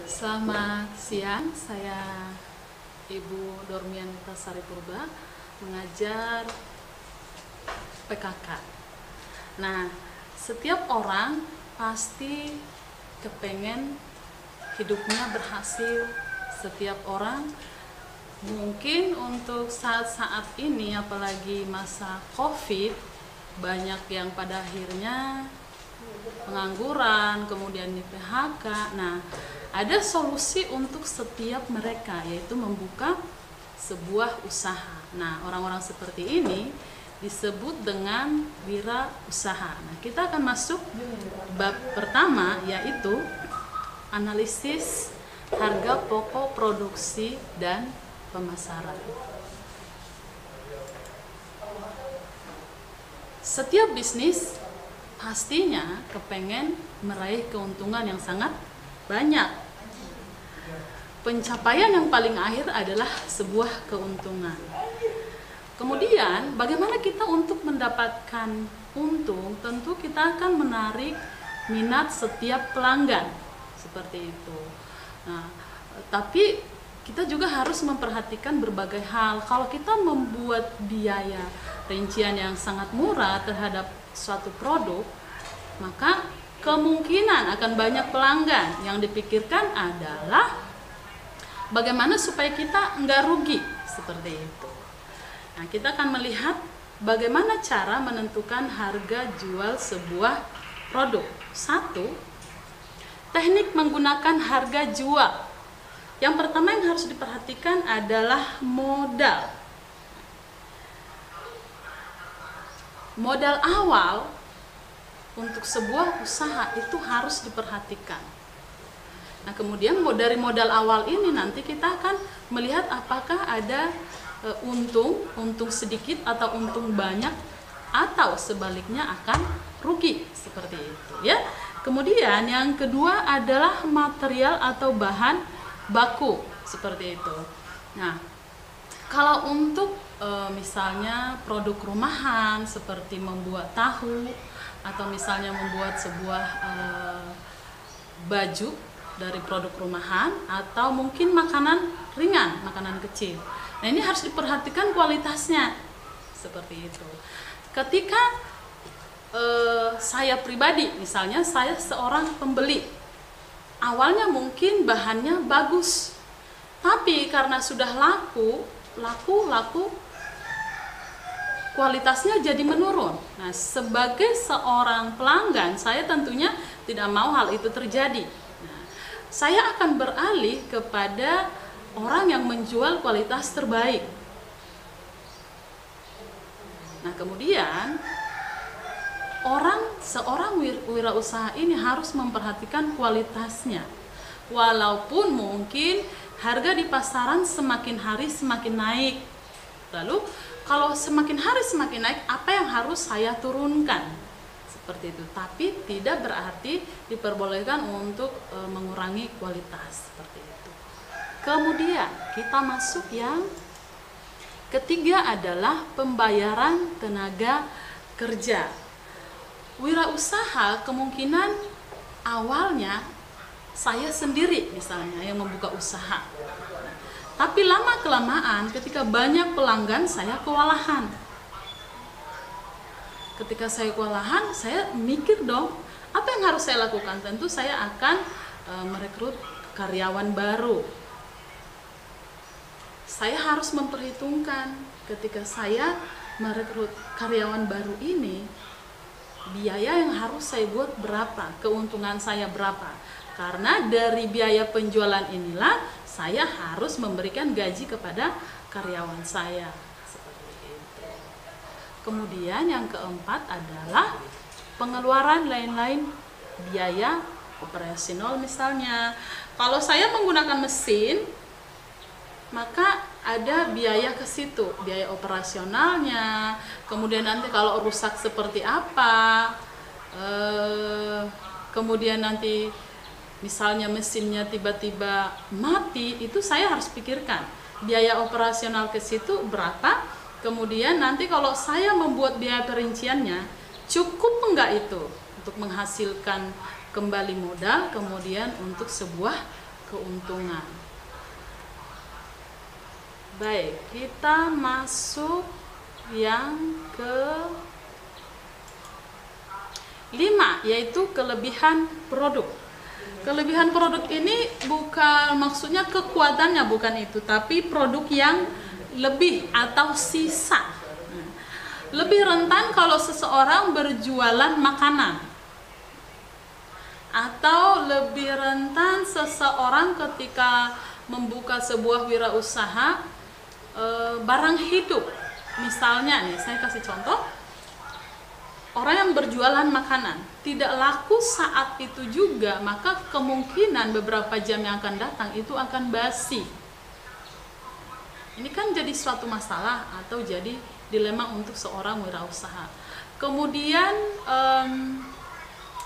Selamat siang, saya Ibu Dormian Tasari Purba, mengajar PKK. Nah, setiap orang pasti kepengen hidupnya berhasil. Setiap orang mungkin untuk saat-saat ini, apalagi masa COVID, banyak yang pada akhirnya pengangguran, kemudian di PHK. Nah, ada solusi untuk setiap mereka, yaitu membuka sebuah usaha. Nah, orang-orang seperti ini disebut dengan wirausaha. Nah, kita akan masuk bab pertama, yaitu analisis harga pokok produksi dan pemasaran. Setiap bisnis pastinya kepengen meraih keuntungan yang sangat banyak. Pencapaian yang paling akhir adalah sebuah keuntungan. Kemudian, bagaimana kita untuk mendapatkan untung? Tentu kita akan menarik minat setiap pelanggan, seperti itu. Nah, tapi kita juga harus memperhatikan berbagai hal. Kalau kita membuat biaya rincian yang sangat murah terhadap suatu produk, maka kemungkinan akan banyak pelanggan. Yang dipikirkan adalah bagaimana supaya kita nggak rugi, seperti itu. Nah, kita akan melihat bagaimana cara menentukan harga jual sebuah produk. Satu, teknik menggunakan harga jual. Yang pertama yang harus diperhatikan adalah modal. Modal awal untuk sebuah usaha itu harus diperhatikan. Nah, kemudian dari modal awal ini nanti kita akan melihat apakah ada untung sedikit atau untung banyak, atau sebaliknya akan rugi, seperti itu ya. Kemudian yang kedua adalah material atau bahan baku, seperti itu. Nah, kalau untuk misalnya produk rumahan seperti membuat tahu, atau misalnya membuat sebuah baju dari produk rumahan, atau mungkin makanan ringan, makanan kecil. Nah, ini harus diperhatikan kualitasnya, seperti itu. Ketika saya pribadi, misalnya saya seorang pembeli, awalnya mungkin bahannya bagus, tapi karena sudah laku, kualitasnya jadi menurun. Nah, sebagai seorang pelanggan, saya tentunya tidak mau hal itu terjadi. Nah, saya akan beralih kepada orang yang menjual kualitas terbaik. Nah, kemudian seorang wirausaha ini harus memperhatikan kualitasnya. Walaupun mungkin harga di pasaran semakin hari semakin naik. Lalu kalau semakin hari semakin naik, apa yang harus saya turunkan? Seperti itu. Tapi tidak berarti diperbolehkan untuk mengurangi kualitas, seperti itu. Kemudian kita masuk yang ketiga adalah pembayaran tenaga kerja. Wirausaha kemungkinan awalnya saya sendiri misalnya yang membuka usaha. Tapi lama-kelamaan ketika banyak pelanggan, saya kewalahan. Ketika saya kewalahan, saya mikir dong, apa yang harus saya lakukan? Tentu saya akan merekrut karyawan baru. Saya harus memperhitungkan ketika saya merekrut karyawan baru ini, biaya yang harus saya buat berapa, keuntungan saya berapa. Karena dari biaya penjualan inilah saya harus memberikan gaji kepada karyawan saya, seperti itu. Kemudian yang keempat adalah pengeluaran lain-lain, biaya operasional misalnya. Kalau saya menggunakan mesin, maka ada biaya ke situ, biaya operasionalnya. Kemudian nanti kalau rusak seperti apa, kemudian nanti misalnya mesinnya tiba-tiba mati, itu saya harus pikirkan biaya operasional ke situ berapa. Kemudian nanti kalau saya membuat biaya perinciannya, cukup enggak itu untuk menghasilkan kembali modal, kemudian untuk sebuah keuntungan. Baik, kita masuk yang ke 5, yaitu kelebihan produk. Kelebihan produk ini bukan maksudnya kekuatannya, bukan itu, tapi produk yang lebih atau sisa. Lebih rentan kalau seseorang berjualan makanan, atau lebih rentan seseorang ketika membuka sebuah wirausaha barang hidup. Misalnya nih, saya kasih contoh, orang yang berjualan makanan tidak laku saat itu juga, maka kemungkinan beberapa jam yang akan datang itu akan basi. Ini kan jadi suatu masalah atau jadi dilema untuk seorang wirausaha. Kemudian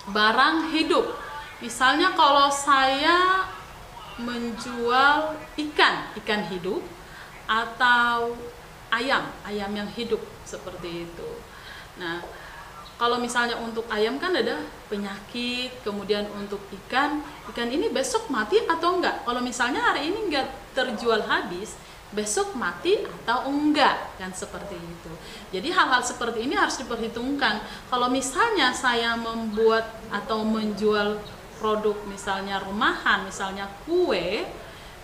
barang hidup, misalnya kalau saya menjual ikan hidup atau ayam yang hidup seperti itu. Nah, kalau misalnya untuk ayam kan ada penyakit, kemudian untuk ikan ini besok mati atau enggak. Kalau misalnya hari ini enggak terjual habis, besok mati atau enggak, kan seperti itu. Jadi hal-hal seperti ini harus diperhitungkan. Kalau misalnya saya membuat atau menjual produk misalnya rumahan, misalnya kue,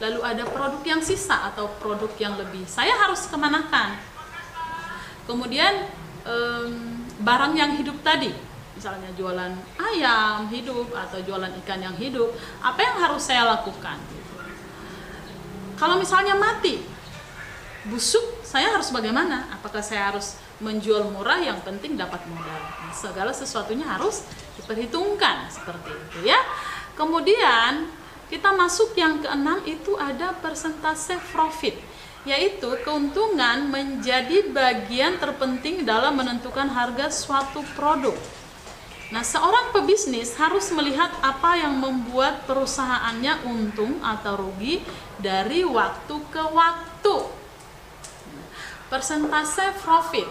lalu ada produk yang sisa atau produk yang lebih, saya harus kemanakan. Kemudian barang yang hidup tadi, misalnya jualan ayam hidup atau jualan ikan yang hidup, apa yang harus saya lakukan? Kalau misalnya mati, busuk, saya harus bagaimana? Apakah saya harus menjual murah, yang penting dapat modal? Nah, segala sesuatunya harus diperhitungkan seperti itu ya. Kemudian kita masuk yang ke-6, itu ada persentase profit, yaitu keuntungan menjadi bagian terpenting dalam menentukan harga suatu produk. Nah, seorang pebisnis harus melihat apa yang membuat perusahaannya untung atau rugi dari waktu ke waktu. Persentase profit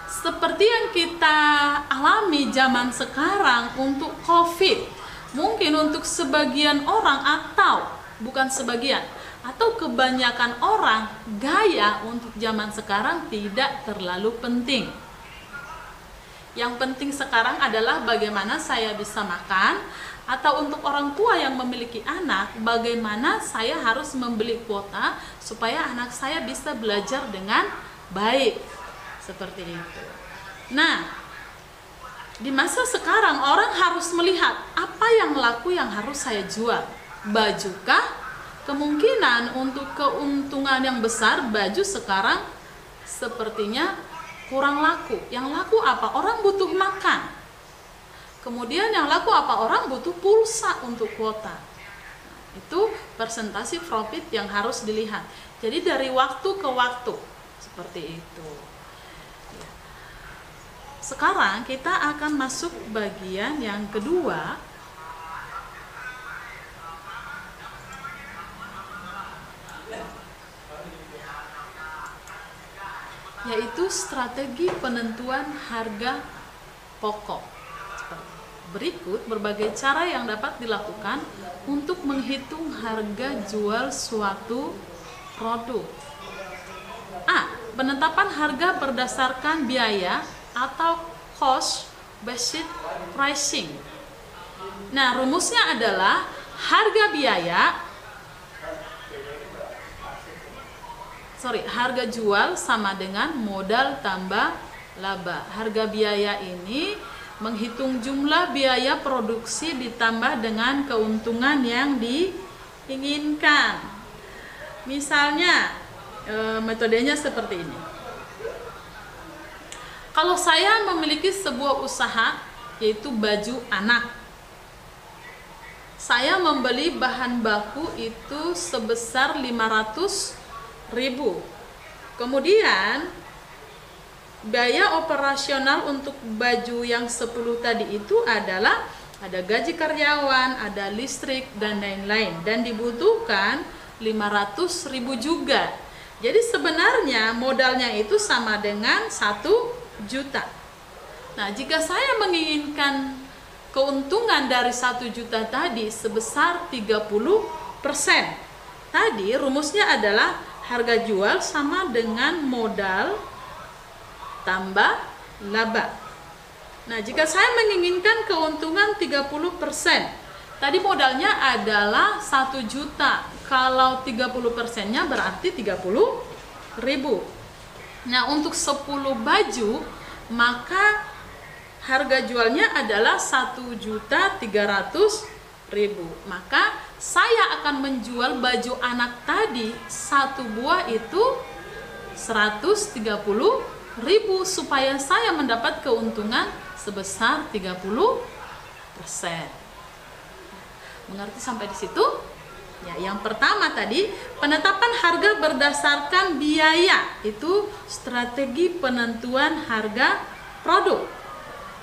seperti yang kita alami zaman sekarang untuk COVID, mungkin untuk sebagian orang atau bukan sebagian, atau kebanyakan orang, gaya untuk zaman sekarang tidak terlalu penting. Yang penting sekarang adalah bagaimana saya bisa makan, atau untuk orang tua yang memiliki anak, bagaimana saya harus membeli kuota supaya anak saya bisa belajar dengan baik. Seperti itu. Nah, di masa sekarang orang harus melihat apa yang laku yang harus saya jual. Bajukah? Kemungkinan untuk keuntungan yang besar, baju sekarang sepertinya kurang laku. Yang laku apa? Orang butuh makan. Kemudian yang laku apa? Orang butuh pulsa untuk kuota. Itu persentase profit yang harus dilihat. Jadi dari waktu ke waktu seperti itu. Sekarang kita akan masuk bagian yang kedua, yaitu strategi penentuan harga pokok. Berikut berbagai cara yang dapat dilakukan untuk menghitung harga jual suatu produk. A. Penetapan harga berdasarkan biaya atau cost based pricing. Nah, rumusnya adalah harga jual sama dengan modal tambah laba. Harga biaya ini menghitung jumlah biaya produksi ditambah dengan keuntungan yang diinginkan. Misalnya, metodenya seperti ini. Kalau saya memiliki sebuah usaha, yaitu baju anak, saya membeli bahan baku itu sebesar 500.000. Kemudian biaya operasional untuk baju yang 10 tadi itu adalah ada gaji karyawan, ada listrik dan lain-lain, dan dibutuhkan 500.000 juga. Jadi sebenarnya modalnya itu sama dengan 1 juta. Nah, jika saya menginginkan keuntungan dari 1 juta tadi sebesar 30%. Tadi rumusnya adalah harga jual sama dengan modal tambah laba. Nah, jika saya menginginkan keuntungan 30%, tadi modalnya adalah 1 juta. Kalau 30%-nya berarti 30.000. Nah, untuk 10 baju, maka harga jualnya adalah 1.300.000. Maka saya akan menjual baju anak tadi, 1 buah itu 130.000 supaya saya mendapat keuntungan sebesar 30%. Mengerti sampai di situ? Ya, yang pertama tadi, penetapan harga berdasarkan biaya, itu strategi penentuan harga produk.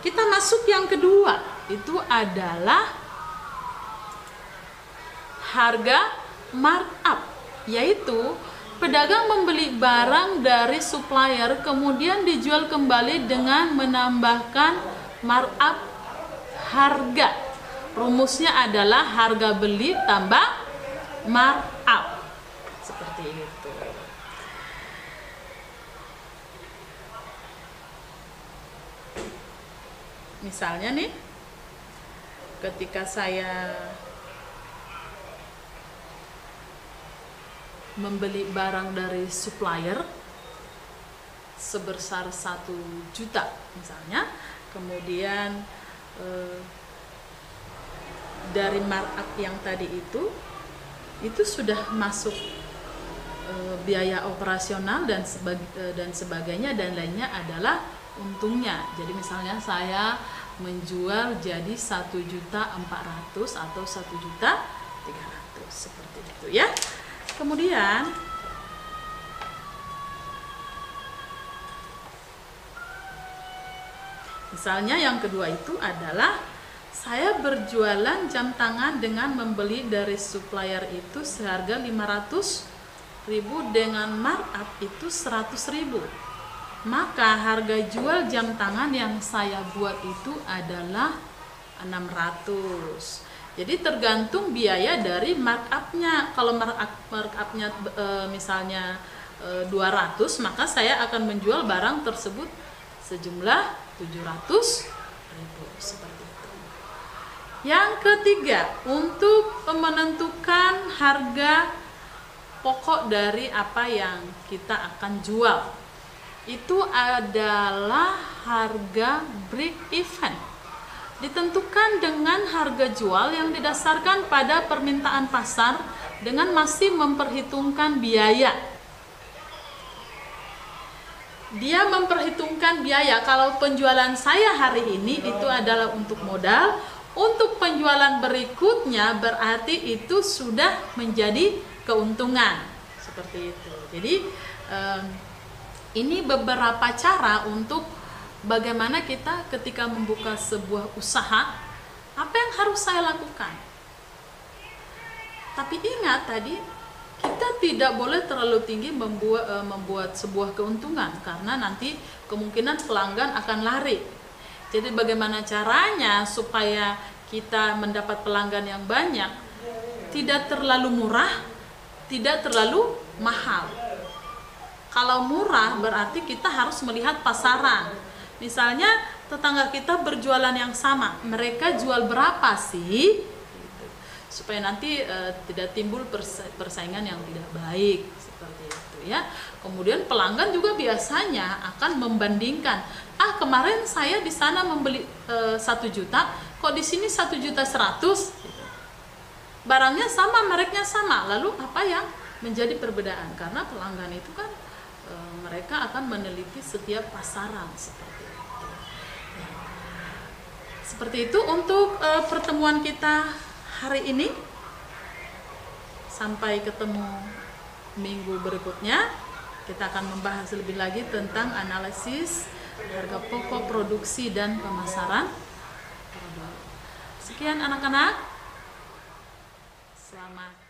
Kita masuk yang kedua, itu adalah harga markup, yaitu pedagang membeli barang dari supplier kemudian dijual kembali dengan menambahkan markup harga. Rumusnya adalah harga beli tambah markup. Seperti itu. Misalnya nih, ketika saya membeli barang dari supplier sebesar 1 juta misalnya, kemudian dari markup yang tadi itu sudah masuk biaya operasional dan sebagainya, dan lainnya adalah untungnya. Jadi misalnya saya menjual jadi 1.400.000 atau 1.300.000, seperti itu ya. Kemudian misalnya yang kedua itu adalah saya berjualan jam tangan dengan membeli dari supplier itu seharga 500.000 dengan markup itu 100.000. Maka harga jual jam tangan yang saya buat itu adalah 600. Jadi tergantung biaya dari markupnya. Kalau markupnya misalnya 200, maka saya akan menjual barang tersebut sejumlah 700.000, seperti itu. Yang ketiga, untuk menentukan harga pokok dari apa yang kita akan jual, itu adalah harga break even. Ditentukan dengan harga jual yang didasarkan pada permintaan pasar dengan masih memperhitungkan biaya. Dia memperhitungkan biaya. Kalau penjualan saya hari ini itu adalah untuk modal, untuk penjualan berikutnya berarti itu sudah menjadi keuntungan. Seperti itu. Jadi ini beberapa cara untuk bagaimana kita ketika membuka sebuah usaha, apa yang harus saya lakukan. Tapi ingat tadi, kita tidak boleh terlalu tinggi membuat sebuah keuntungan, karena nanti kemungkinan pelanggan akan lari. Jadi bagaimana caranya supaya kita mendapat pelanggan yang banyak, tidak terlalu murah, tidak terlalu mahal. Kalau murah berarti kita harus melihat pasaran. Misalnya tetangga kita berjualan yang sama, mereka jual berapa sih? Supaya nanti tidak timbul persaingan yang tidak baik, seperti itu ya. Kemudian pelanggan juga biasanya akan membandingkan, kemarin saya di sana membeli 1 juta, kok di sini 1.100.000. Barangnya sama, mereknya sama, lalu apa yang menjadi perbedaan? Karena pelanggan itu kan mereka akan meneliti setiap pasaran, seperti itu untuk pertemuan kita hari ini. Sampai ketemu minggu berikutnya, kita akan membahas lebih lagi tentang analisis harga pokok, produksi, dan pemasaran produk. Sekian anak-anak, selamat